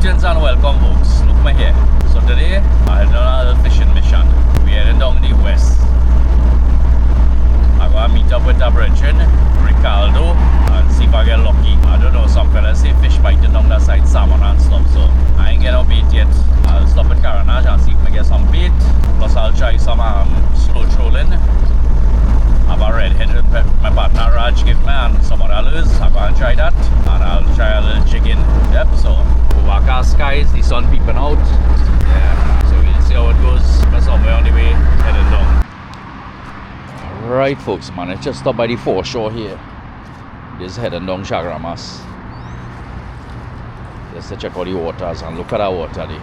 Greetings and welcome, folks. Look me here. So today I had done a little fishing mission. We're heading down the west. I'm gonna meet up with a brethren, Ricardo, and see if I get lucky. I don't know, some fellas say fish biting down that side, salmon and stuff. So I ain't get no bait yet. I'll stop at Caranage and see if I get some bait. Plus I'll try some slow trolling. I've a redhead my partner Raj give me and some other others. I'm gonna try that and I'll try a little jigging. Yep, so overcast skies, the sun peeping out. Yeah, so we'll see how it goes. We're somewhere on the way heading down. Right folks, man, I just stopped by the foreshore here. Just heading down Chagramas. Just to check out the waters and look at that water there.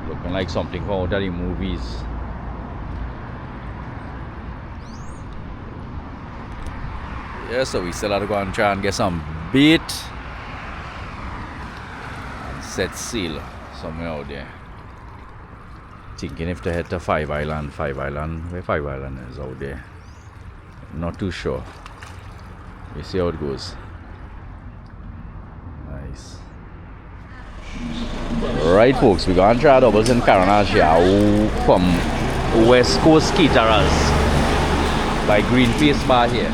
Looking like something from out of the movies. Yeah, so we still have to go and try and get some bait and set sail somewhere out there. Thinking if to head to Five Island, where Five Island is out there. Not too sure. We see how it goes. Nice. Right folks, we're going to try doubles in Caranage here from West Coast Caterers by Green Face Bar here.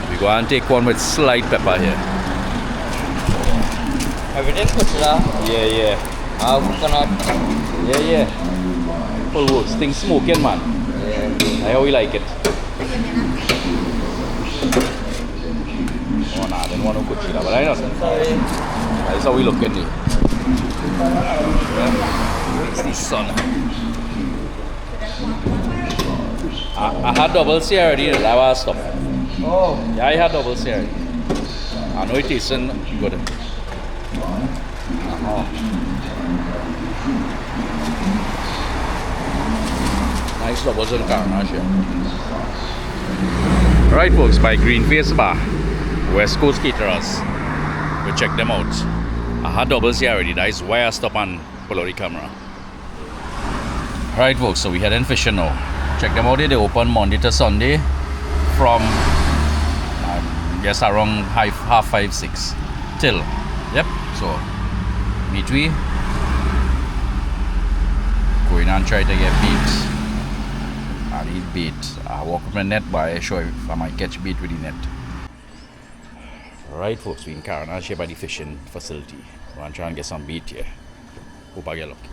We're going to take one with slight pepper here. Everything put it up? Yeah. Coconut. Yeah. Full works. Things smoking, man. Yeah. I how we like it. Oh nah, I didn't want to put it up, but I know. That's how we look at it. Yeah. It's the sun. I had doubles here already, that was stuff. Oh. Yeah, I had doubles here already. I know it tastes good. Nice doubles in Caranage here. Right folks, by Green Face Bar, West Coast Caterers. Go check them out. I had doubles here already, that is why I stop and pull out the camera. Right folks, so we heading fishing now. Check them out here, they open Monday to Sunday from I guess around half 5, 6 till. Yep, so meet we going and try to get bait. I need bait. I walk with my net, but I show if I might catch bait with the net. Alright folks, we in Caranage here by the fishing facility. We're going to try and get some bait here. Hope I get lucky.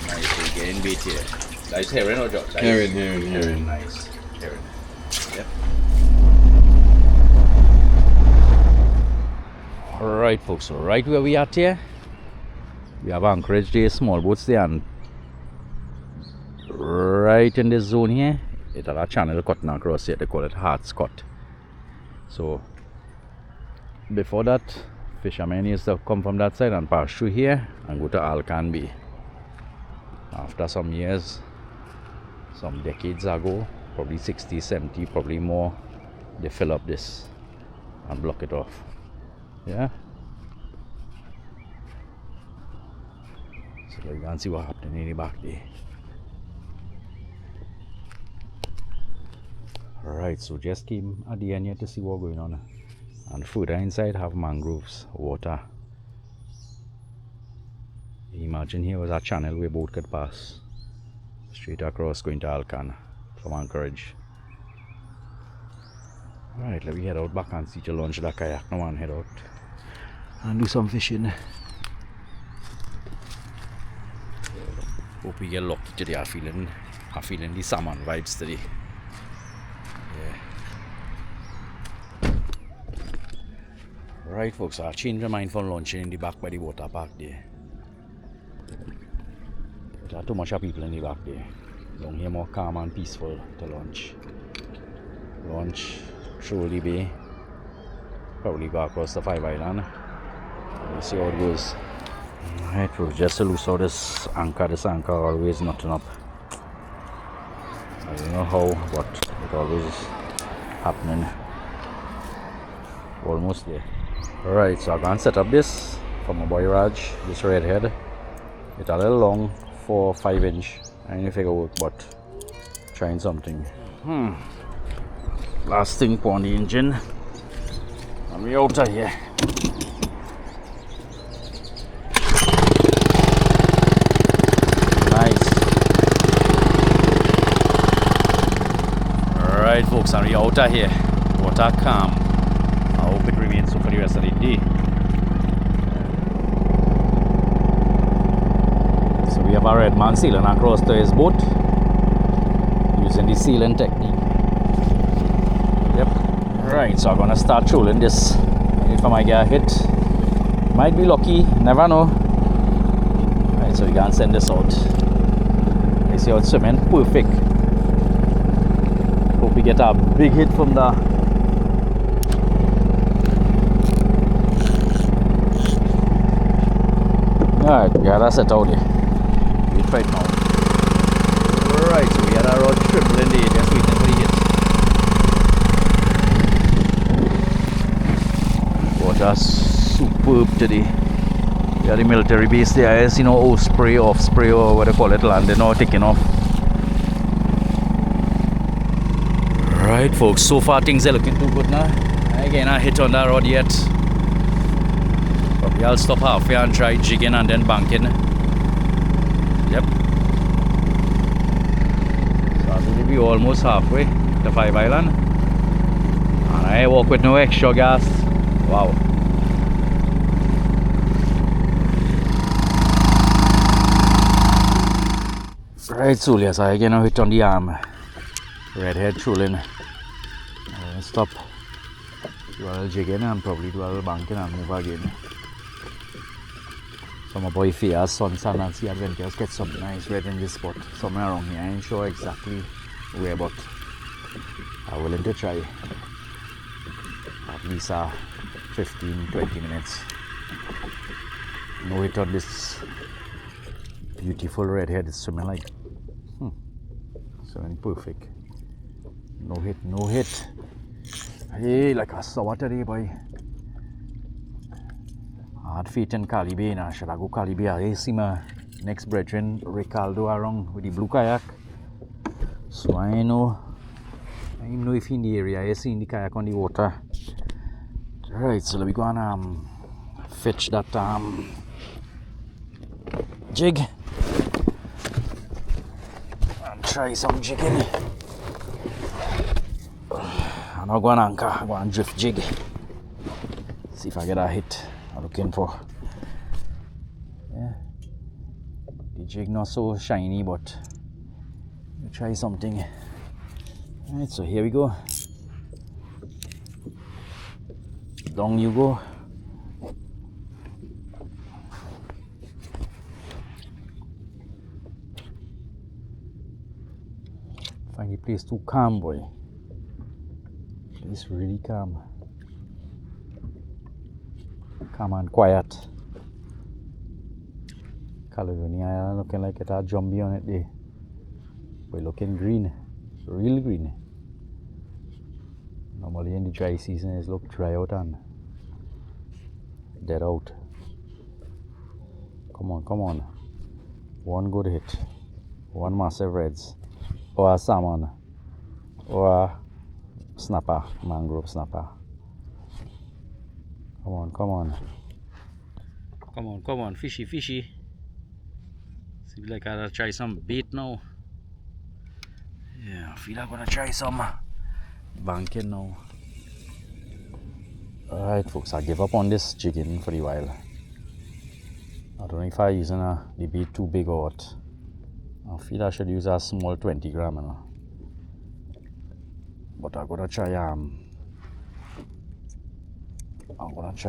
Nice, we're getting bait here. That's herring or Josh? Herring. Nice. Herring. Yep. Alright folks, so right where we at here, we have anchorage there, small boats there, and right in this zone here, it has a channel cutting across here. They call it Hearts Cut. So before that, fishermen used to come from that side and pass through here and go to Alcan Bay. After some years, some decades ago, probably 60, 70, probably more, they fill up this and block it off. Yeah. So you can see what happened in the back there. Alright, so just came at the end here to see what's going on. And further inside have mangroves, water. Imagine here was a channel where boat could pass straight across going to Alcan from Anchorage. Alright, let me head out back and see to launch that kayak now and head out and do some fishing. Hope we get lucky today. I'm feeling the salmon vibes today. Yeah. Right folks, I changed my mind for launching in the back by the water park there. There are too much people in the back there. Down here more calm and peaceful to launch. Launch through the bay. Probably go across the Five Island. We'll see how it goes. Alright folks, just to loose out this anchor always knotting up. I don't know how, but it always happening. Almost there. Alright, so I'm going to set up this for my boy Raj, this redhead. It's a little long, 4 or 5 inch. I ain't figure work, but trying something. Last thing on the engine. And we out of here. Nice. Alright folks, and we out of here. Water calm. I hope it remains so for the rest of the day. So we have a red man sailing across to his boat using the sealing technique. Yep. Right, so I'm gonna start trolling this. If I might get a hit, might be lucky, never know. Right, so we can send this out. You see how it's swimming? Perfect. Hope we get a big hit from the alright, we got that set out there. Wait right now. Alright, so we had our rod trembling there, just waiting for the hit. Water superb today. We had the military base there, I see no spray or what they call it, landing or taking off. Alright folks, so far things are looking too good now. I ain't a hit on that rod yet. Probably I'll stop halfway and try jigging and then banking. Yep. So I will be almost halfway to 5 Island. And I walk with no extra gas. Wow. Right, so yes, I get a hit on the arm. Redhead trolling. Stop. Do a little jigging and probably do a little banking and move again. So my boy Fia's Sons and Sea Adventures get some nice red in this spot. Somewhere around here. I ain't sure exactly where, but I'm willing to try at least 15-20 minutes. No hit on this beautiful redhead. It's swimming like swimming perfect. No hit, no hit. Hey, like a sour today, boy. Hard feet in Calibe now. Should I go Calibe? I see my next brethren Ricardo around with the blue kayak. So I know if he in the area. I see in the kayak on the water. Right, so let me go and fetch that jig and try some jigging. I'm not going to anchor, I'm going to drift jig. See if I get a hit I'm looking for. Yeah. The jig not so shiny, but we'll try something. Alright, so here we go. Down you go. Find the place too calm, boy. It's really calm. Calm and quiet. Caledonia looking like it had jumbie on it there. But looking green. Real green. Normally in the dry season it's look dry out and dead out. Come on, come on. One good hit. One massive reds. Or a salmon. Or a snapper, mangrove snapper. Come on, come on. Come on, come on, fishy, fishy. Seems like I gotta try some bait now. Yeah, I feel I'm gonna try some banking now. Alright folks, I give up on this jigging for a while. I don't know if I'm using the bait too big or what. I feel I should use a small 20 gram, you know. But I'm gonna try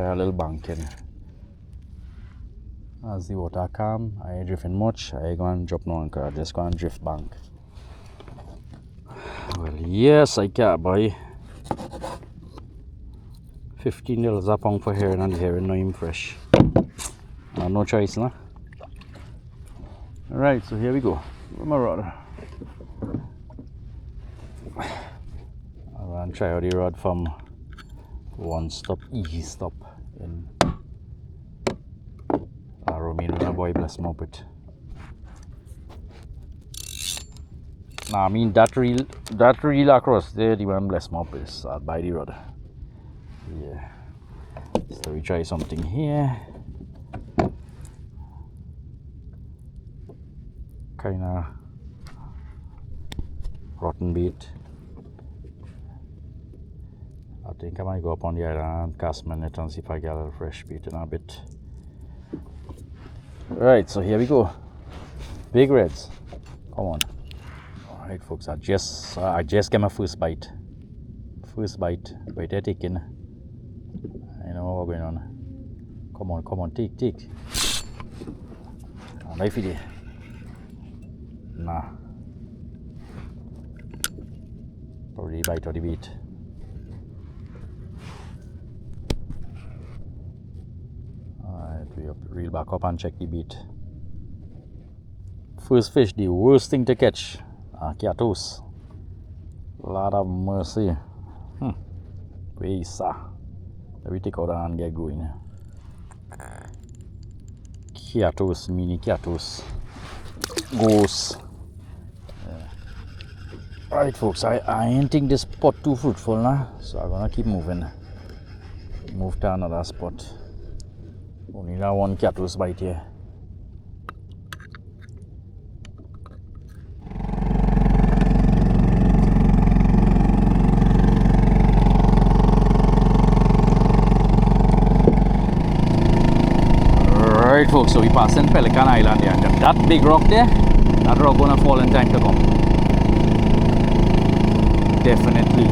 a little banking. As the water calm, I ain't drifting much. I ain't gonna drop no anchor, I just gonna drift bank. Well, yes, I can, boy. $15 a pound for herring, and the herring not even fresh. No choice, nah. Alright, so here we go. Where's my rod? I'm gonna try out the rod from One Stop, Easy Stop in Romania. My boy bless him up with. Nah, I mean that reel across there, the one bless him up is I'll buy the rod. Yeah. So we try something here. Kinda rotten bait. I think I might go up on the island and cast my net and see if I get a little fresh bait in a bit. Right, so here we go. Big reds. Come on. Alright folks, I just get my first bite. First bite. Bite they're taking. I know what's going on. Come on, take. Knife it. Nah. Probably bite or the bait. Alright, we have to reel back up and check the bait. First fish, the worst thing to catch. Kiatos. Lord of mercy. Let me take out and get going. Kiatos, mini kiatos. Goose. Alright folks, I ain't think this spot too fruitful now, so I'm gonna keep moving. Move to another spot. Only that one kiatos bite here. Alright folks, so we passing Pelican Island here. That big rock there, that rock gonna fall in time to come. Definitely.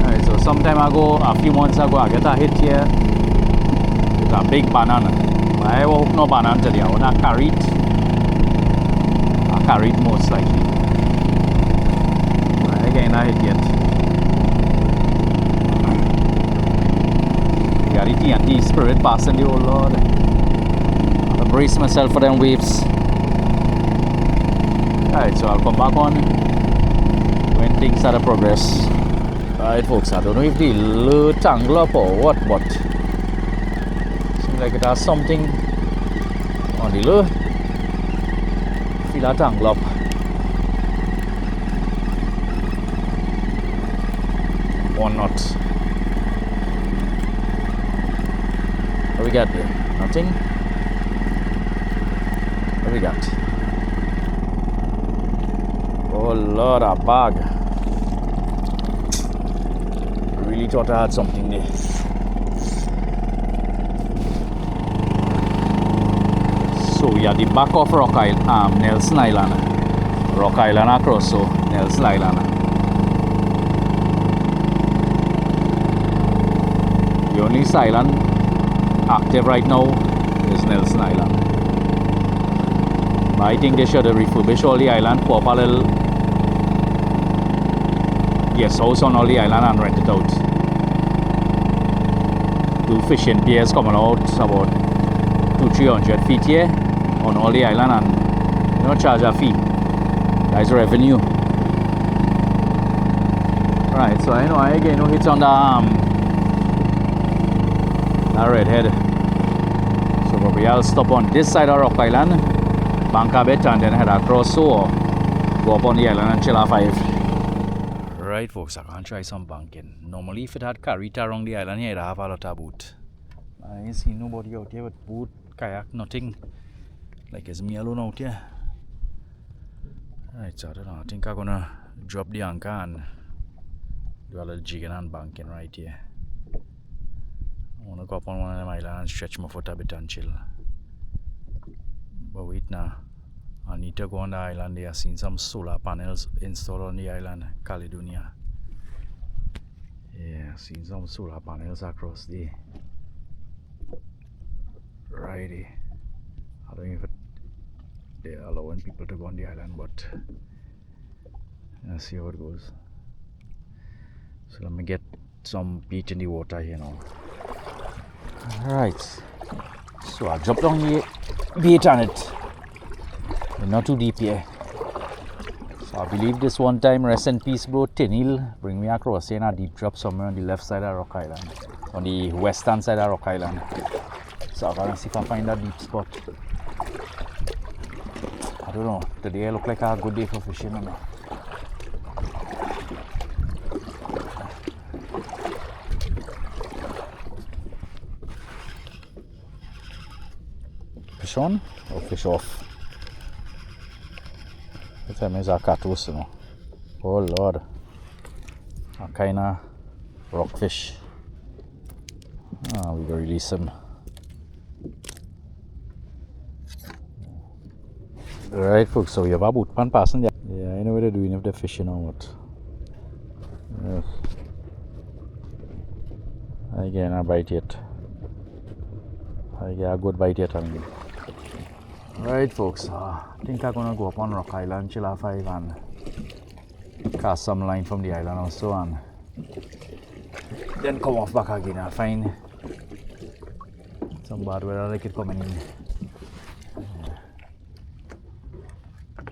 Alright, so some time ago, a few months ago, I get a hit here with a big banana. I won't no banana today, I want to carry it. I carry it most likely. I again a hit yet. Got the TNT spirit passing the old Lord. I'll brace myself for them waves. Alright, so I'll come back on when things start to progress. Alright folks, I don't know if the lure tangle up or what, but seems like it has something on the lure. Feel that tangle up. Or not. What we got there? Nothing? What we got? Oh Lord, a bag. Really thought I had something there. So we are at the back of Rock Island, Nelson Island. Rock Island across, so Nelson Island. The only island active right now is Nelson Island. But I think they should refurbish all the island, put up a little guest house on all the island and rent it out. Two fishing piers coming out about 200-300 feet here on all the island, and you don't charge a fee. That's revenue. Right, so I know I again no hits on the that redhead. So probably I'll stop on this side of Rock Island, bank a bit, and then head across so or go up on the island and chill at 5. Right folks, I'm gonna try some banking. Normally if it had carried around the island here, I'd have a lot of boat. I ain't seen nobody out here with boat, kayak, nothing. Like it's me alone out here. Right, so I don't know, I think I'm gonna drop the anchor and do a little jigging and banking right here. I wanna go up on one of them islands and stretch my foot a bit and chill. But wait now, I need to go on the island there. I've seen some solar panels installed on the island, Caledonia. Yeah, I've seen some solar panels across there. Righty. I don't know if they're allowing people to go on the island, but let's see how it goes. So let me get some beach in the water here now. Alright, so I dropped down the bait on it. They're not too deep here. So I believe this one time, rest in peace bro, Tinil, bring me across here in a deep drop somewhere on the left side of Rock Island. On the western side of Rock Island. So I'm gonna see if I find that deep spot. I don't know, today look like a good day for fishing, you know. fish on or fish off. The time is a catus, you know. Oh Lord. A kind of rockfish. We will release him. Alright folks, so we have a boat pan passing there. Yeah, I know what they're doing if they're fishing or what. I get a bite yet. I get a good bite yet. Alright folks, I think I'm gonna go up on Rock Island, Chilla 5 and cast some line from the island also and then come off back again and find some bad weather like it coming in.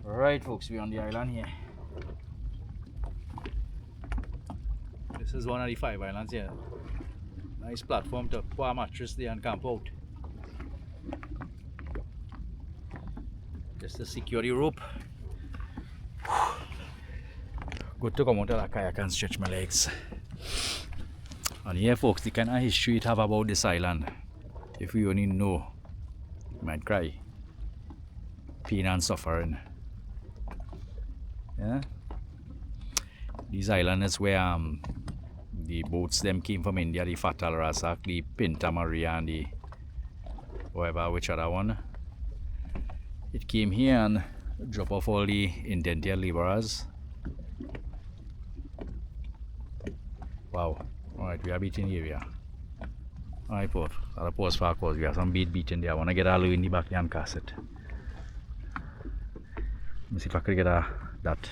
Alright folks, we're on the island here. This is one of the 5 islands here. Nice platform to put a mattress there and camp out. Just to secure the rope. Good to come out of the kayak and stretch my legs. And here folks, the kind of history it have about this island, if we only know, you might cry. Pain and suffering. Yeah? These islands is where the boats them came from India, the Fatal Razak, the Pinta Maria and the whatever, which other one. It came here and drop off all the indentured laborers. Wow. Alright, we are beating the area. Alright, port. I'll pause for a cause. We have some bait beating there. I want to get a low in the back and cast it. Let me see if I can get that.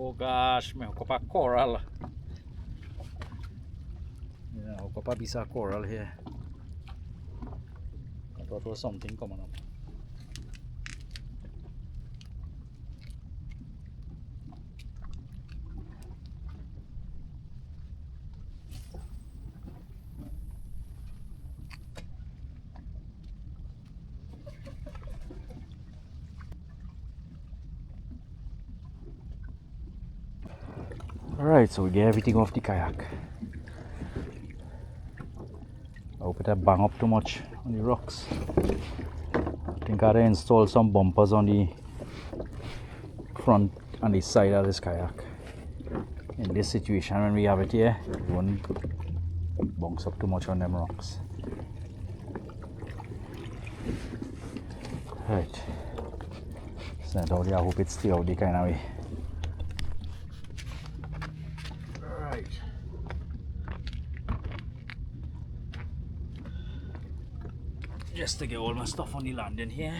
Oh gosh, may hook up a coral. Yeah, hook up a piece of coral here. I thought there was something coming up. Alright, so we get everything off the kayak. I hope it didn't bang up too much on the rocks. I think I installed some bumpers on the front and the side of this kayak. In this situation, when we have it here, it won't bounce up too much on them rocks. Right. So I hope it stays out the kind of way. Just to get all my stuff on the landing here.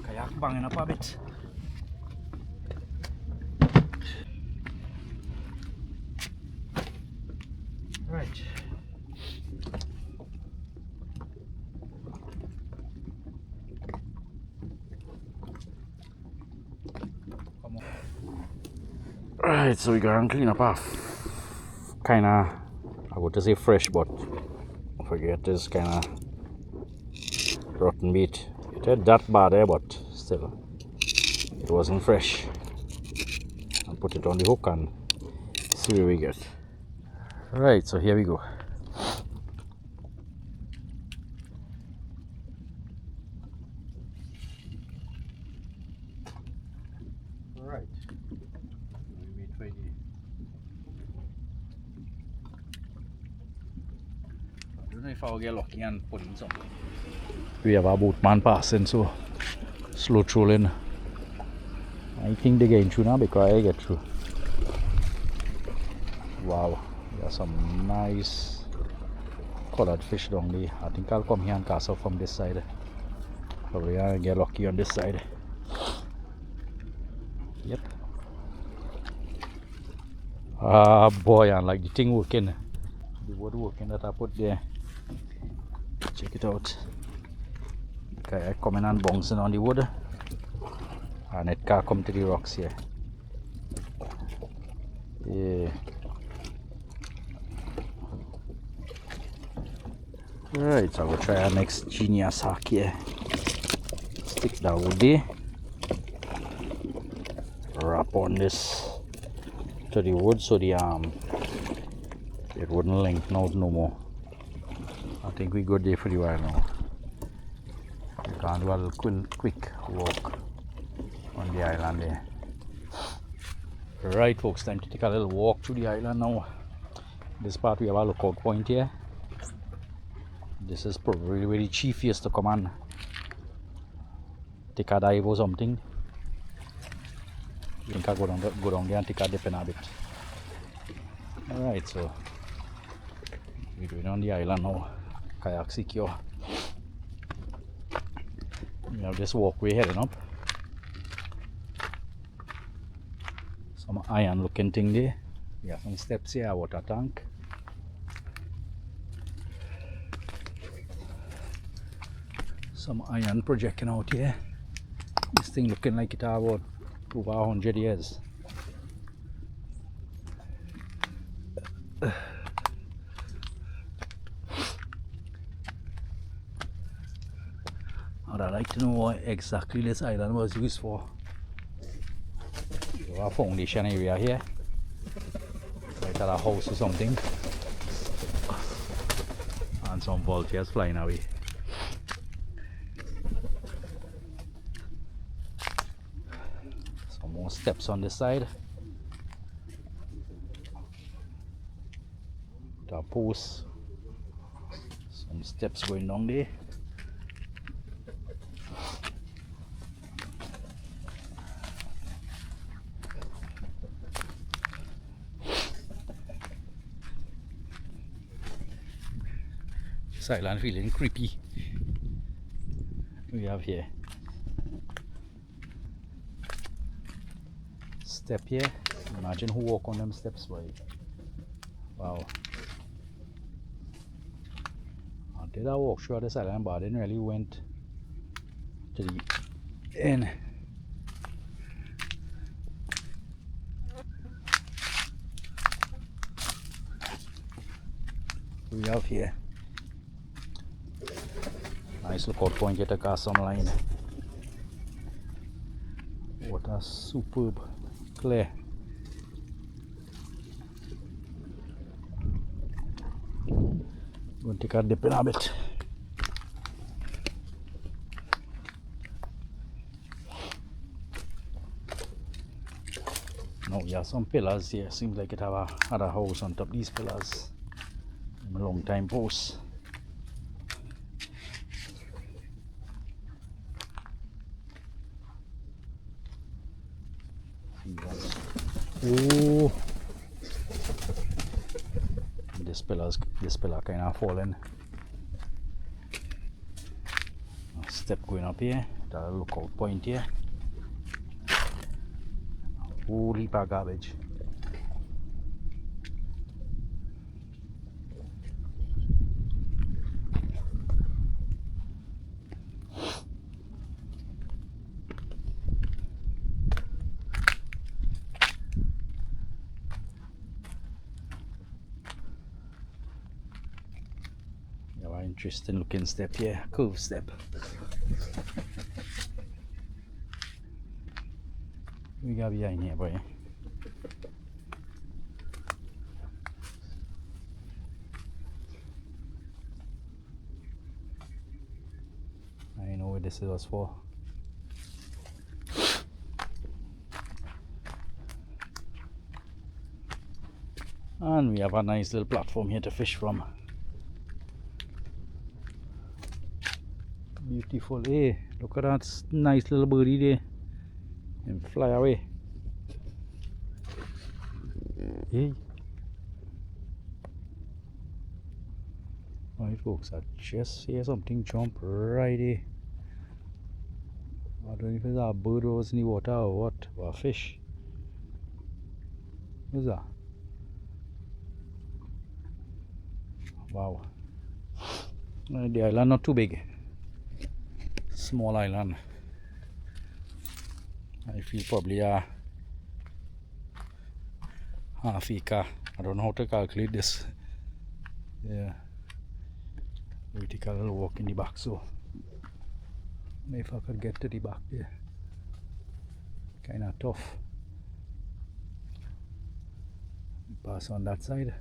Kayak banging up a bit. Right. Right, so we gotta clean up off. Kinda, I would say fresh, but I forget this kinda rotten meat. It had that bad there, but still, it wasn't fresh. And put it on the hook and see where we get. Right, so here we go. Right. I don't know if I'll get lucky and put in something. We have a boatman passing, so slow trolling. I think they're getting through now because I get through. Wow, there's some nice colored fish down there. I think I'll come here and cast off from this side. Probably I'll get lucky on this side. Yep. Ah boy, I like the thing working. the woodworking that I put there. Check it out. Kayak coming and bouncing on the wood, and it can't come to the rocks here. Yeah. Right, so we'll try our next genius hack here. Stick that wood there. Wrap on this to the wood so the it wouldn't lengthen out no more. I think we good there for the while now. You can do a little quick walk on the island there. Right folks, time to take a little walk through the island now. This part we have a lookout point here. This is probably where the chief used to come and take a dive or something. You think I go down there and take a dip in a bit. Alright, so we're doing on the island now. Kayak secure. We have this walkway heading up. Some iron looking thing there. We have some steps here, a water tank. Some iron projecting out here. This thing looking like it have about over 100 years. I'd like to know what exactly this island was used for. We have a foundation area here, like at a house or something, and some vultures flying away. Some more steps on this side. The post. Some steps going down there. This island feeling creepy. We have here step here. Imagine who walk on them steps, boy. Wow. I did I walk through this island, but I didn't really went to the end. We have here nice lookout point here to cast some line. Water superb clear. Going to take a dip in a bit. Now we have some pillars here. Seems like it have had a house on top of these pillars. A long time post. Oh, this pillar kind of falling. A step going up here. The lookout point here. Whole heap of garbage. Interesting looking step here, curved step. We got behind here, boy. I know what this is for. And we have a nice little platform here to fish from. Beautiful. Hey, look at that nice little birdie there and fly away. Hey, right folks, I just hear something jump right there. I don't know if it's a bird or was in the water or what, or a fish. What's that? Wow. The island not too big. Small island. I feel probably half acre. I don't know how to calculate this. Yeah. Vertical walk in the back, so maybe if I could get to the back there. Kinda tough. Pass on that side.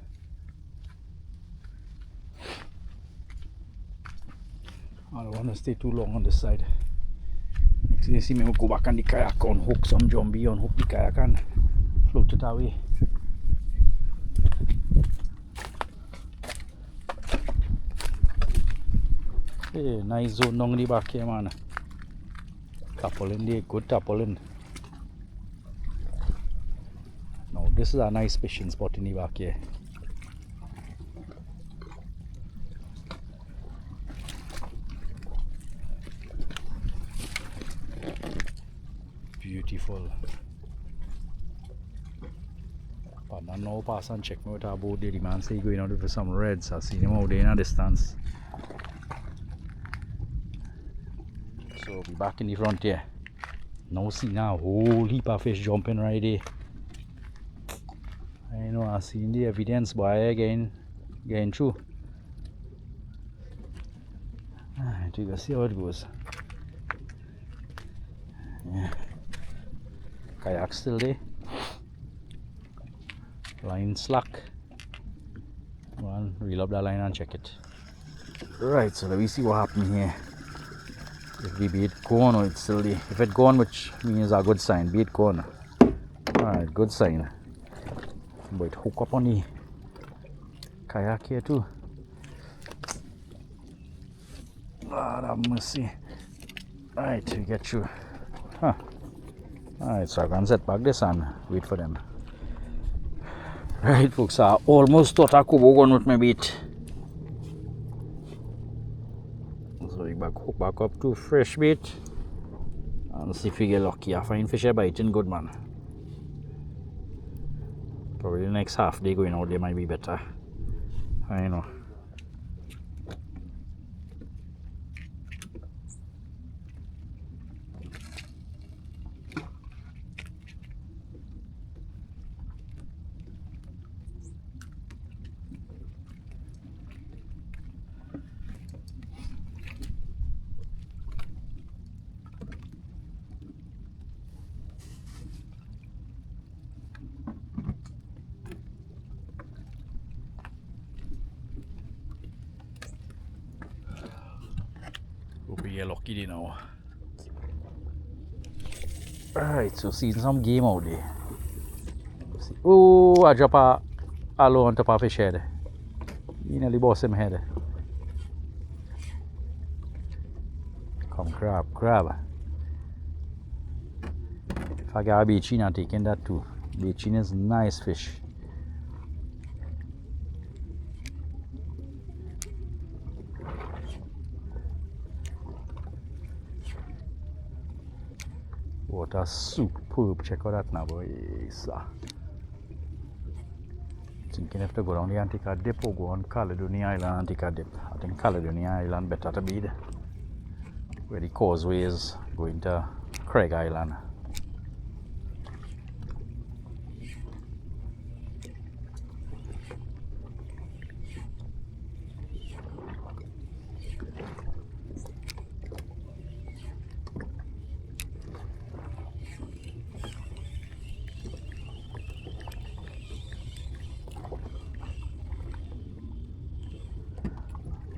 I don't want to stay too long on this side. Next thing you see me, we'll go back on the kayak, unhook some jumbie, unhook the kayak and float it away. Hey, nice zone down the back here, man. Tarpaulin there, good tarpaulin. Now this is a nice fishing spot in the back here. Beautiful. But now pass and check me with our boat there. The man say he going out for some reds. I seen him out there in a distance. So be back in the front here. Now see now whole heap of fish jumping right there. I know I seen the evidence by again getting through. You can see how it goes. Yeah. Kayak still there. Line slack. Well, reel up that line and check it. Right, so let me see what happened here. If the bait gone or it's still there. If it gone, which means a good sign. Bait gone. Alright, good sign. But it hook up on the kayak here too. Lord have mercy. Alright, we get you. Huh. Alright, so I can set back this and wait for them. Right, folks, I almost thought I could go on with my bait. So we hook back up to fresh bait and see if we get lucky. I find fish are biting good, man. Probably the next half day going out there might be better. I know. Hope we get lucky now. Alright, so seeing some game out there. Oh, I drop a aloe on top of his head. He nearly bust him head. Come crab. If I got a beachin, I'm taking that too. Beachin is nice fish. Water superb. Check out that now, boys. Thinking if to go down the and take a dip or go on Caledonia Island and take a dip. I think Caledonia Island better to be there. Where the causeway is going to Craig Island.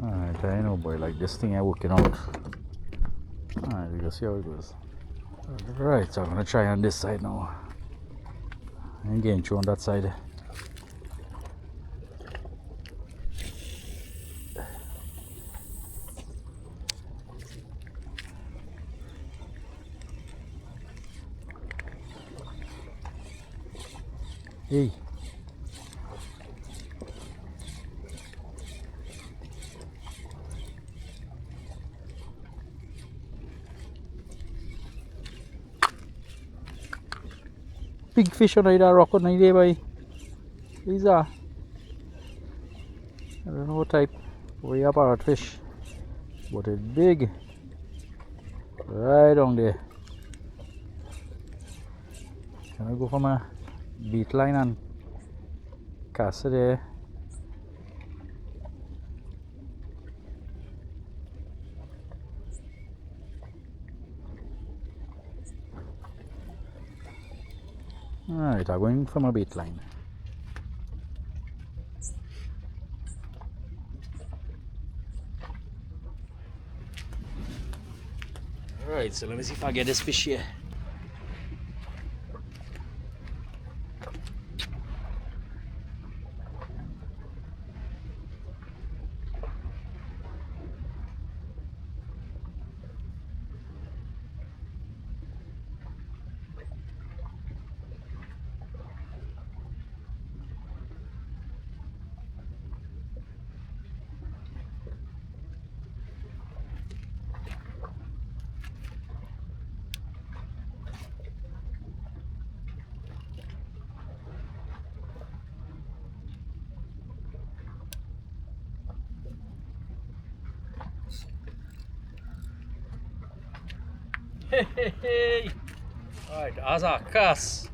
Alright, I know, boy, like this thing I'm working out. Alright, we can see how it goes. Right, so I'm gonna try on this side now. I'm getting through on that side. Hey. Big fish on that rock on there, boy. These are. I don't know what type. Way up parrot fish. But it's big. Right down there. Can I go from a beat line and cast it there? Alright, I'm going from a bait line. Alright, so let me see if I get this fish here. Hey! Alright, as a cast,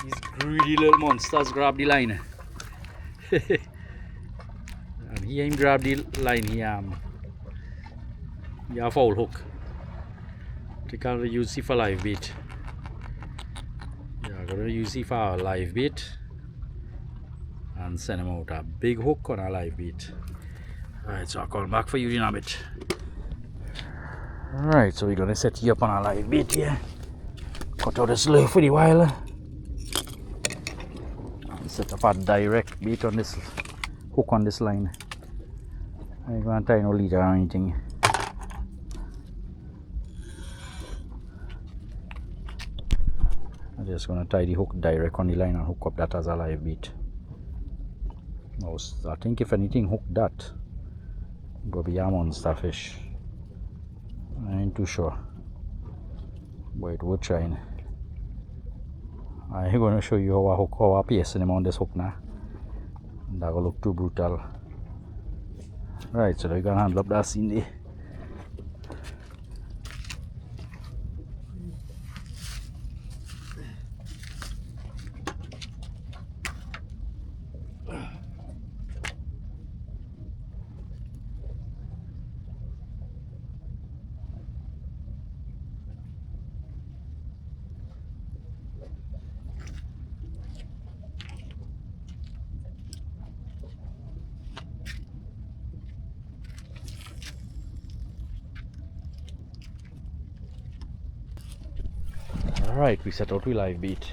these greedy little monsters grab the line. And he ain't grab the line here. He have foul hook. They can't use it for live bait. Yeah, gonna use it for a live bait and send him out a big hook on a live bait. Alright, so I'll call back for you in a bit. Alright, so we're gonna set you up on a live bait here. Cut out the slur for the while. Set up a direct bait on this hook on this line. I ain't gonna tie no leader or anything. I'm just gonna tie the hook direct on the line and hook up that as a live bait. I think if anything hook that, it'll be a monster fish. I ain't too sure, but it would trying. I'm going to show you how I piercing him on this hook now. That will look too brutal. Right, so we're gonna handle up that scene there. Alright, we set out with live bait.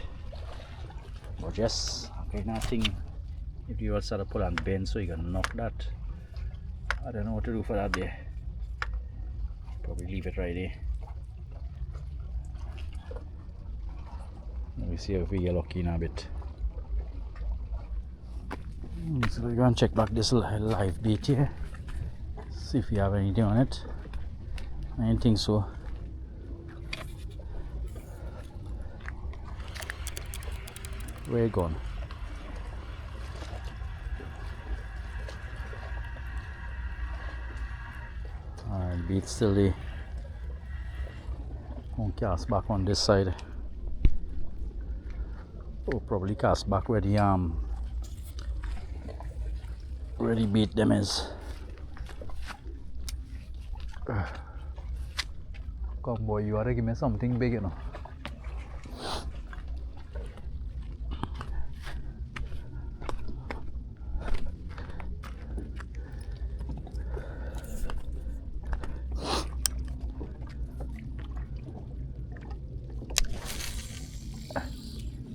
But just okay, nothing. If you start to pull and bend, so you can knock that. I don't know what to do for that there. Probably leave it right there. Let me see if we get lucky in a bit. So we're going to check back this live bait here. See if we have anything on it. I don't think so. Where gone? Alright, beat still there. Won't cast back on this side. Oh, probably cast back where the beat them is. Come boy, you ought to give me something big, you know.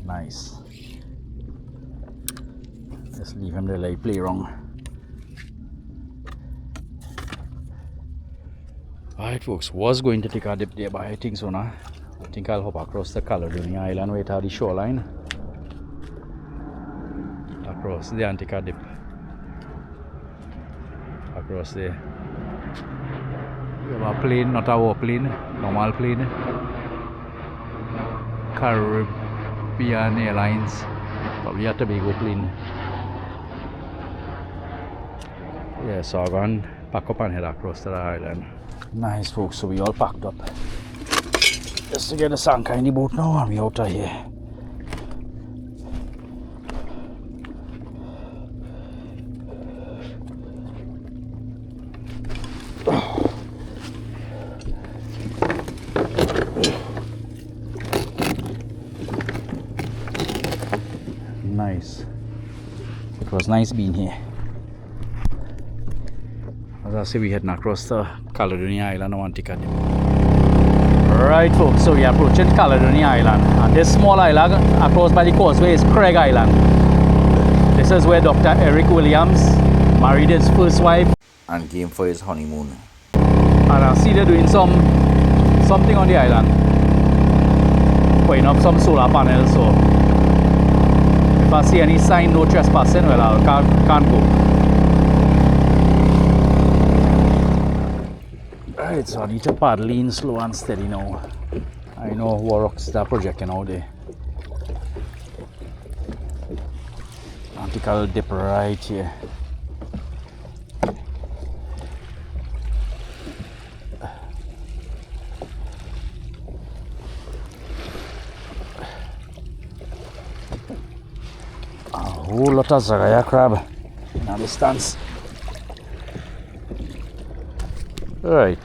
Nice. Let's leave him there, like play wrong. Alright folks, was going to take a dip there, but I think so now. I think I'll hop across the Caledonia Island, wait at the shoreline. Across there and take a dip. Across there. We have a plane, not our plane, normal plane. Caribbean Airlines, probably a Tobago plane. Yeah, so I'm going to pack up and head across to the island. Nice folks, so we all packed up. Just to get the anchor in the boat now and we out of here. Nice. It was nice being here. As I say, we heading across the Caledonia Island on ticket. Right folks, so we are approaching Caledonia Island, and this small island across by the causeway is Craig Island. This is where Dr. Eric Williams married his first wife And came for his honeymoon. and I see they're doing something on the island, putting up some solar panels. So if I see any sign no trespassing, well, I can't go. Right, so I need to paddle in slow and steady now. I know what rocks they're projecting out there. I'll take a little dip right here. A whole lot of Zagaya crab in the distance. Right,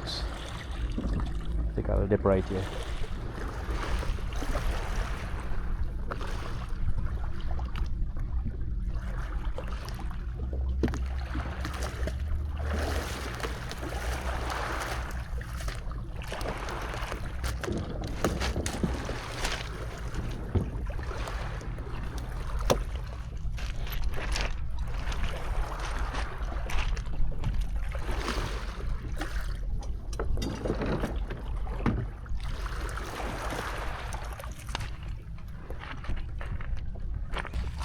take a little dip right here.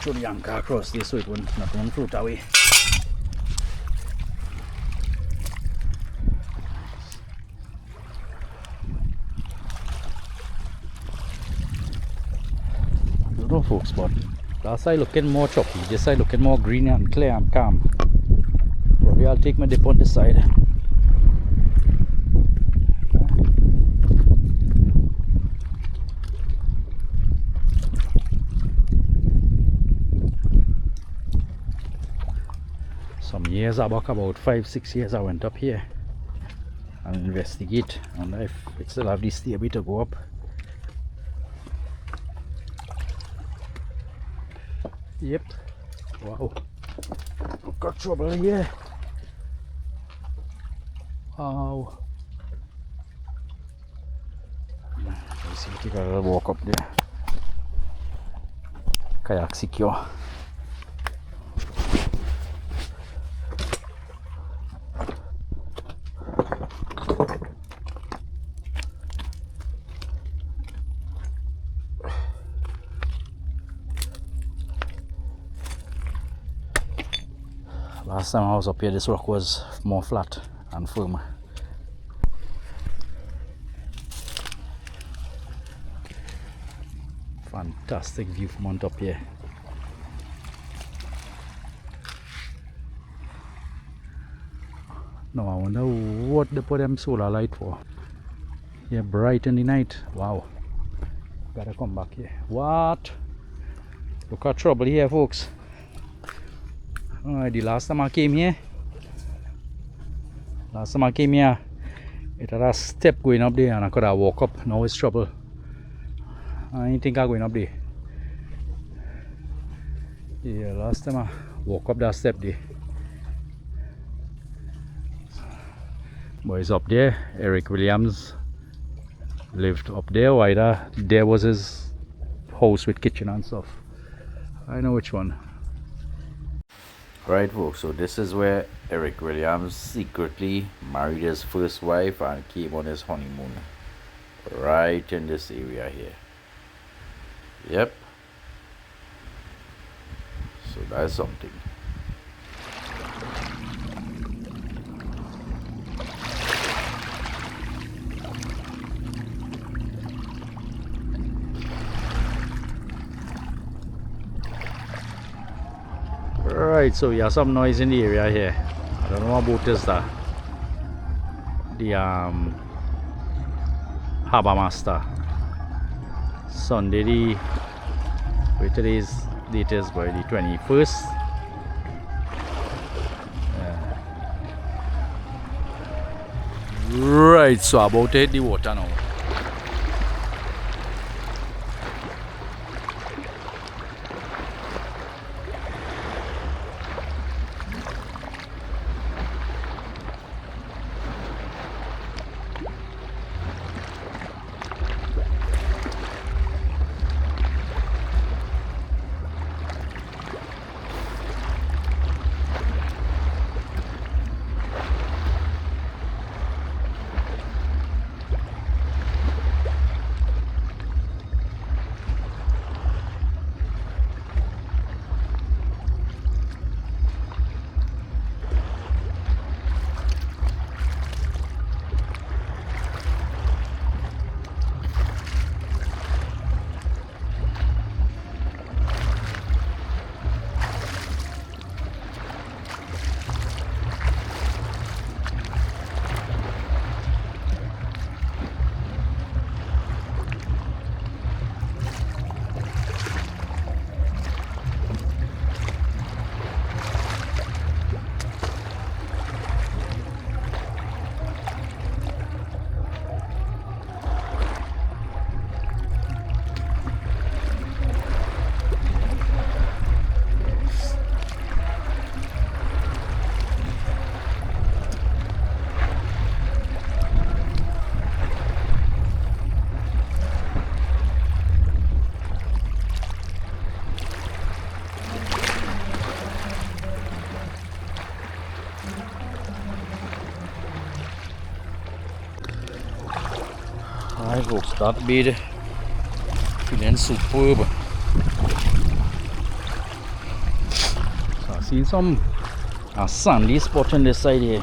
Throw the anchor across this so it won't not run float away. I don't know folks, but that side looking more choppy, this side looking more green and clear and calm. Probably I'll take my dip on this side. Some years back, about 5-6 years, I went up here and investigate, and if it still have this stairway to go up. Yep. Wow. Got trouble here. Wow. Let's see, take a little walk up there. Kayak secure. Last time I was up here, this rock was more flat and firm. Fantastic view from on top here. No, I wonder what they put them solar light for. Yeah, bright in the night. Wow. Gotta come back here. What? Look at trouble here, folks. The last time I came here, it had a step going up there and I could have walked up. Now it's trouble. I didn't think I'm going up there. Yeah, last time I walked up that step there. But it's up there. Eric Williams lived up there. Why there was his house with kitchen and stuff. I know which one. Right folks, so this is where Eric Williams secretly married his first wife and came on his honeymoon. Right in this area here. Yep. So that's something. Right, so we have some noise in the area here. I don't know what boat is that. The Harbour Master. Sunday the wait today's date is by the 21st. Right, so about to hit the water now. Alright folks, that bait feeling superb. So I see some sandy spot on this side here.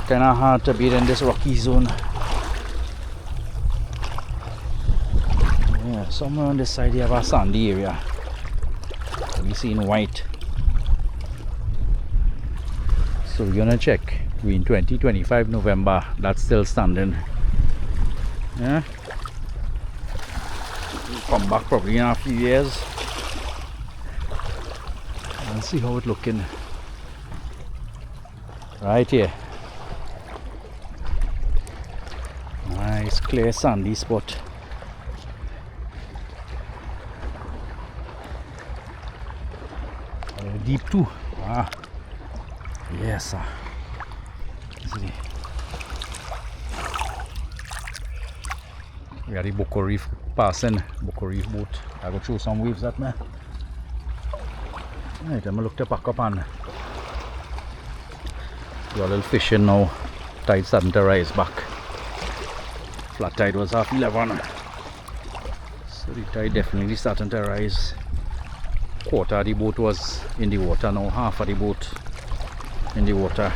Kinda hard to beat in this rocky zone. Yeah, somewhere on this side here have a sandy area. We see in white. So we're gonna check. We're in 2025 November, that's still standing. Yeah. We'll come back probably in a few years and see how it's looking. Right here. Nice clear sandy spot. Deep too. Ah. Yes sir. We are the Boca Reef passing, Boca Reef boat. I go through some waves at me. Right, I'm gonna look to pack up and do a little fishing now. Tide starting to rise back. Flat tide was 11:30. So the tide definitely starting to rise. Quarter of the boat was in the water now, half of the boat in the water.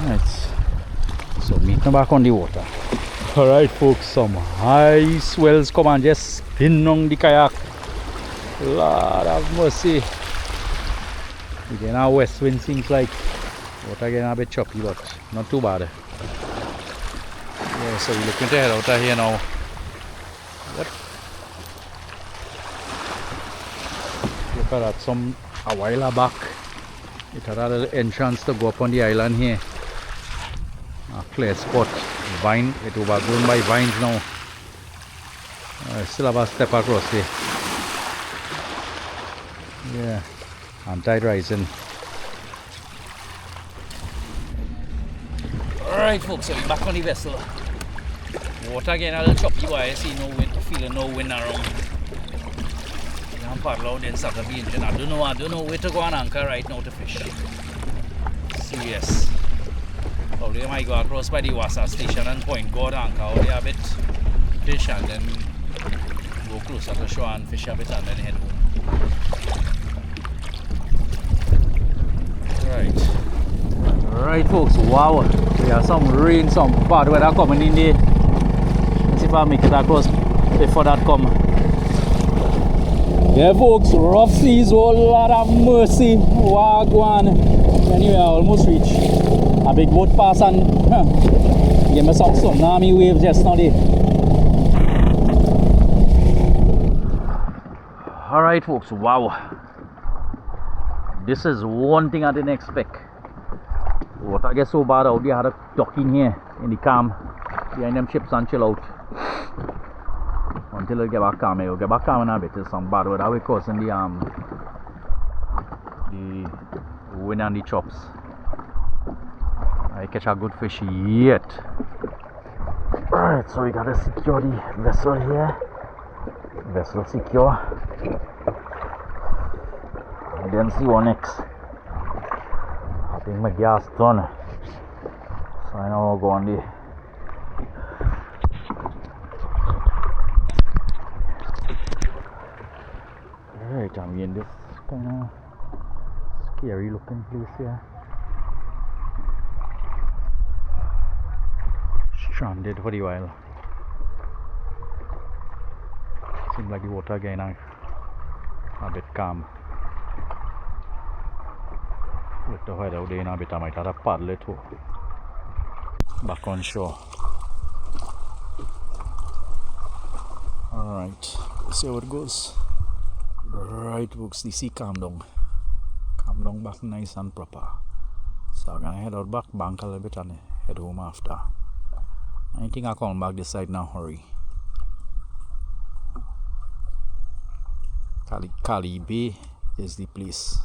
Right. So meeting back on the water. Alright folks, some high swells come and just spin on the kayak. Lord have mercy. Again our west wind seems like water getting a bit choppy, but not too bad. Yeah, so we're looking to head out of here now. Yep. Look at that, a while back it had a little entrance to go up on the island here. A clear spot, vine, it overgrown by vines now. I still have a step across there. Yeah, and tide rising. Alright folks, so we're back on the vessel. Water getting a little choppy, but I see no wind, feeling no wind around. I'm paddle out and start to be engine. I don't know where to go and anchor right now to fish. Serious. Probably I might go across by the Wassa station and point God anchor out there a bit, fish, and then go closer to shore and fish a bit and then head home. Right folks, wow, we have some rain, some bad weather coming in there. Let's see if I make it across before that come. Yeah, folks, rough seas, oh Lord have mercy. Wagwan. Anyway, I almost reached a big boat pass and give me some tsunami waves just now there. Alright folks, wow. This is one thing I didn't expect. Water gets so bad out there, I had to duck in here in the calm behind them ships and chill out until it get back calm. It'll get back calm in a bit. There's some bad weather will cause in the wind and the chops. I catch a good fish yet. Alright, so we gotta secure the vessel here. Vessel secure. And then see what next. I think my gas done. So I know I'll go on the Alright, I'm in this kind of scary looking place here. Stranded for a while. Seems like the water again a bit calm. With the weather out there in a bit, I might have to paddle it too. Back on shore. Alright, let's see how it goes. Right folks, the sea calm down. Calm down back nice and proper. So I'm gonna head out back bank a little bit and head home after. I think I'll come back this side now, hurry. Cali Bay is the place.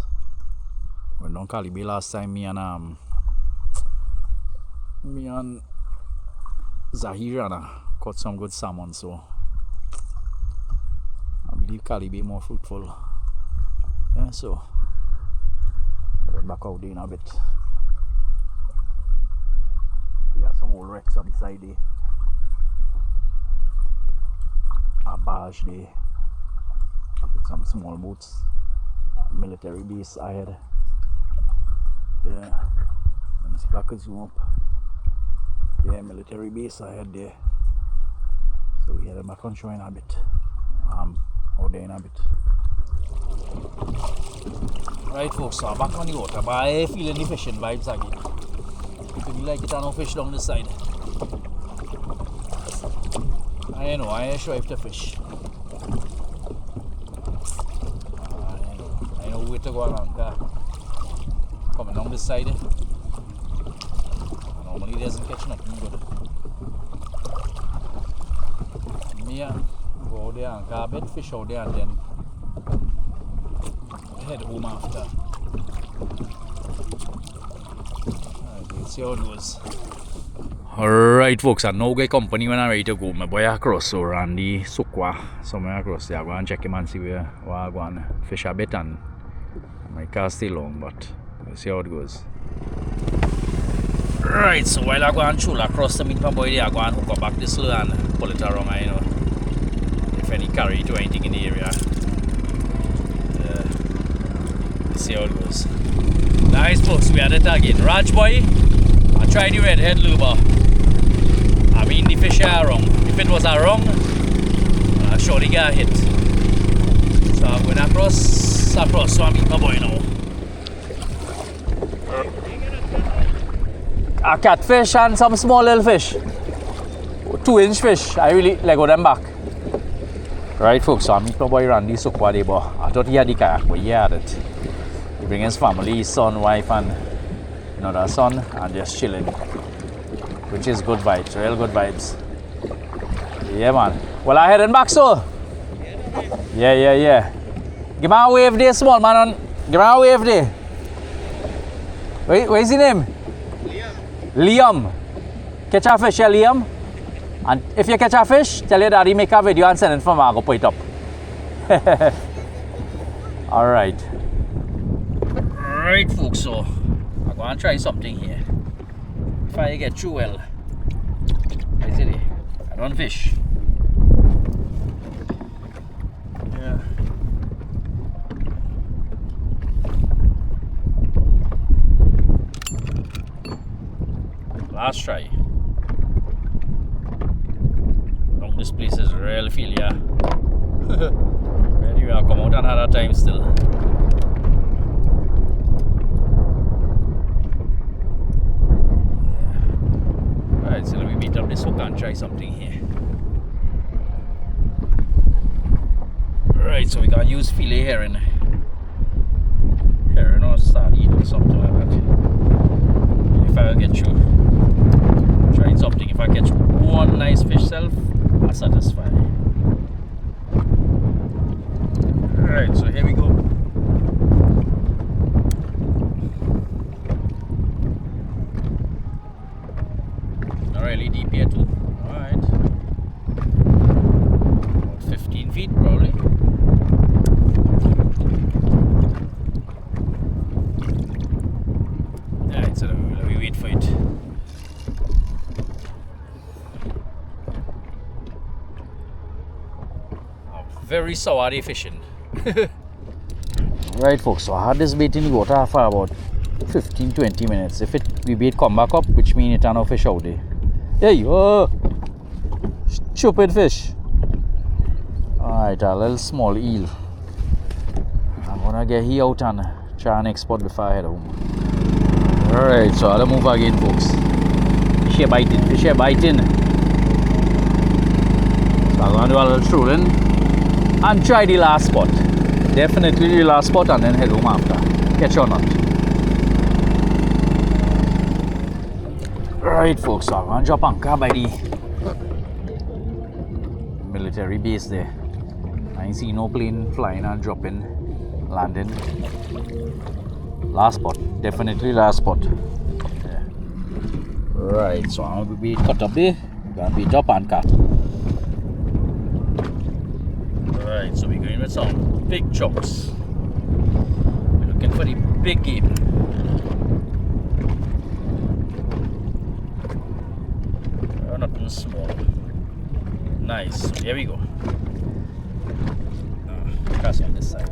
We went down Cali Bay last time, me and Zahirana caught some good salmon, so I believe Cali Bay more fruitful. Yeah, so we're back out there in a bit. We have some old wrecks on the side there. A barge there with some small boats. Military base ahead. Yeah. Let me see if I can zoom up. Yeah, military base ahead there. So we headed back on shore in a bit. Out there in a bit. Right folks, so I'm back on the water, but I feeling the fishing vibes again. If you like it, I no fish down the side. I know, I ain't sure if to fish. I know where to go around. Coming down this side. Normally doesn't catch nothing good. Me go there and get a bit fish out there and then head home after. See how it goes. Alright folks, I now get company when I'm ready to go. My boy across so Randy Sukwa somewhere across there. I go and check him and see where I go and fish a bit, and my car stay long, but we'll see how it goes. Right, so while I go and chool across to meet my boy there, I go and hook up back this little and pull it around, you know, if any carry to anything in the area. We'll see how it goes. Nice folks, we had it again. Raj boy, I tried the redhead lure. I mean the fish are wrong. If it was a wrong, I surely get a hit. So I'm going across so I meet my boy now. A catfish and some small little fish. 2-inch fish. I really let go them back. Right folks, so I meet my boy Randy Sukwa there, but I thought he had the kayak, but he had it. He brings his family, his son, wife and another son, and just chilling, which is good vibes, real good vibes. Yeah man. Well, I heading back so. Yeah. Give me a wave there, small man. Give me a wave there. Where's his name? Liam. Catch a fish, yeah, Liam. And if you catch a fish, tell your daddy make a video and send it for me. I'll go put it up. Alright. Alright folks, so I'm going to try something here. If I get through well. Is it? I don't fish. Yeah. Last try. This place is really feel, yeah. Very Maybe I'll come out another time still. Alright, so let me beat up this hook and try something here. Alright, so we gotta use fillet herring. Herring or sardine or something like that. If I get through trying something, if I catch one nice fish self, I'm satisfied. Alright, so here we go. Not really deep here too. Alright. About 15 feet probably. Alright, so let me wait for it. Very sour fishing. Right folks, so I had this bait in the water for about 15-20 minutes. If the bait come back up, which means it are no fish out there. There you go. Stupid fish. Alright, a little small eel. I'm gonna get he out and try and export before I head home. Alright, so I'll move again folks. Fish here biting, fish here biting. So I'm gonna do a little trolling and try the last spot. Definitely the last spot and then head home after. Catch or not. Right folks, so I'm gonna drop anchor by the military base there. I ain't see no plane flying and dropping, landing. Last spot, definitely last spot. Yeah. Right, so I'm gonna be cut up there. Gonna be top anchor. Alright, so we're going with some big chunks. We're looking for the big game. Oh, nothing small. Nice, so here we go. Cast on this side.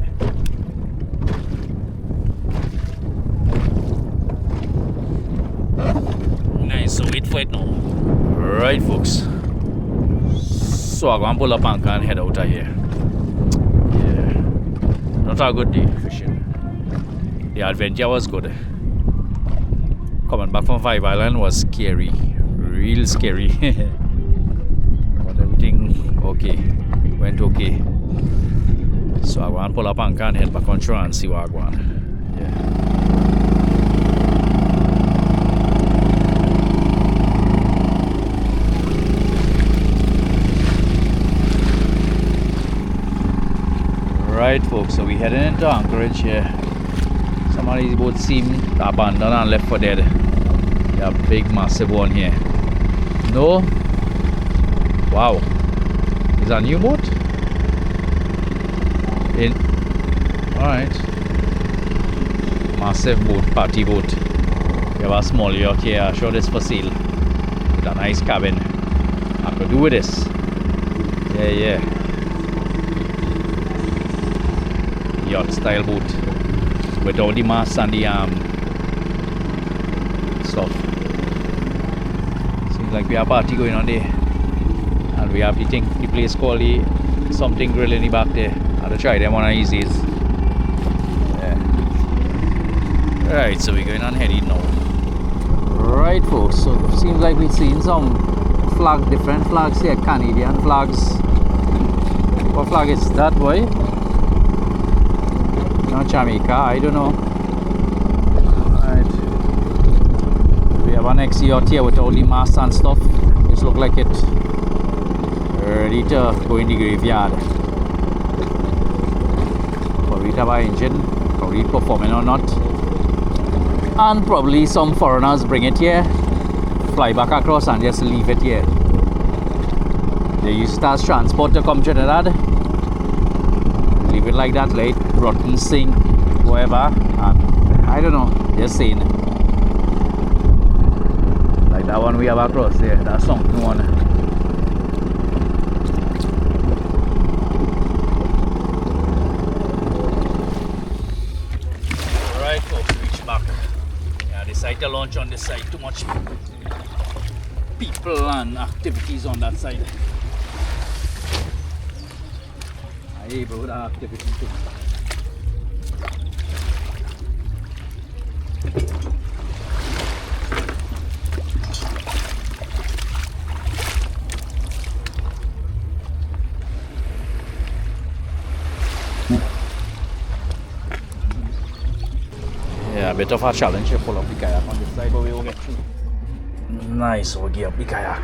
Nice, so wait for it now. Right folks. So I'm going to pull up anchor and head out of here. Not a good day fishing. The adventure was good. Coming back from Five Island was scary, real scary. But everything okay, went okay. So I want to pull up anchor and head back on shore and see what I want. Yeah. Right folks, so we heading into Anchorage here. Some of these boats seem abandoned and left for dead. They are big massive one here. No? Wow. Is that a new boat? Alright. Massive boat, party boat. We have a small yacht here. I'm sure this for sale. With a nice cabin. I could do with this. Yeah. Yacht style boat with all the masts and the stuff. Seems like we have a party going on there, and we have the place called the something grill in the back there. I'll try them on these days. Yeah. Right, so we're going on heading now. Right folks, so it seems like we've seen some different flags here, Canadian flags. What flag is that, boy? Not Jamaica, I don't know. Right. We have an next yacht here with all the masts and stuff. This look like it ready to go in the graveyard. Probably have an engine, probably performing or not. And probably some foreigners bring it here, fly back across and just leave it here. They use it as transport to come Trinidad. Leave it like that, like rotten sink, whatever, and I don't know, just saying. Like that one we have across there, that sunken one. Alright folks, reach back. Yeah, decide to launch on this side, too much people and activities on that side. I neighborhood activity too. Yeah, a bit of a challenge to pull up the kayak on this side, but we will get through. Nice, we'll gear up the kayak.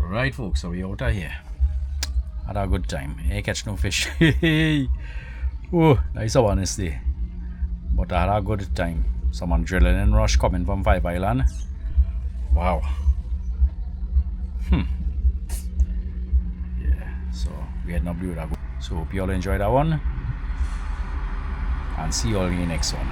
Right folks, so we out of here. Had a good time. Ain't catch no fish. Oh, nice honesty. But I had a good time. Some adrenaline rush coming from Five Island. Wow. Yeah, so we had no blue that good. So hope you all enjoyed that one. And see you all in the next one.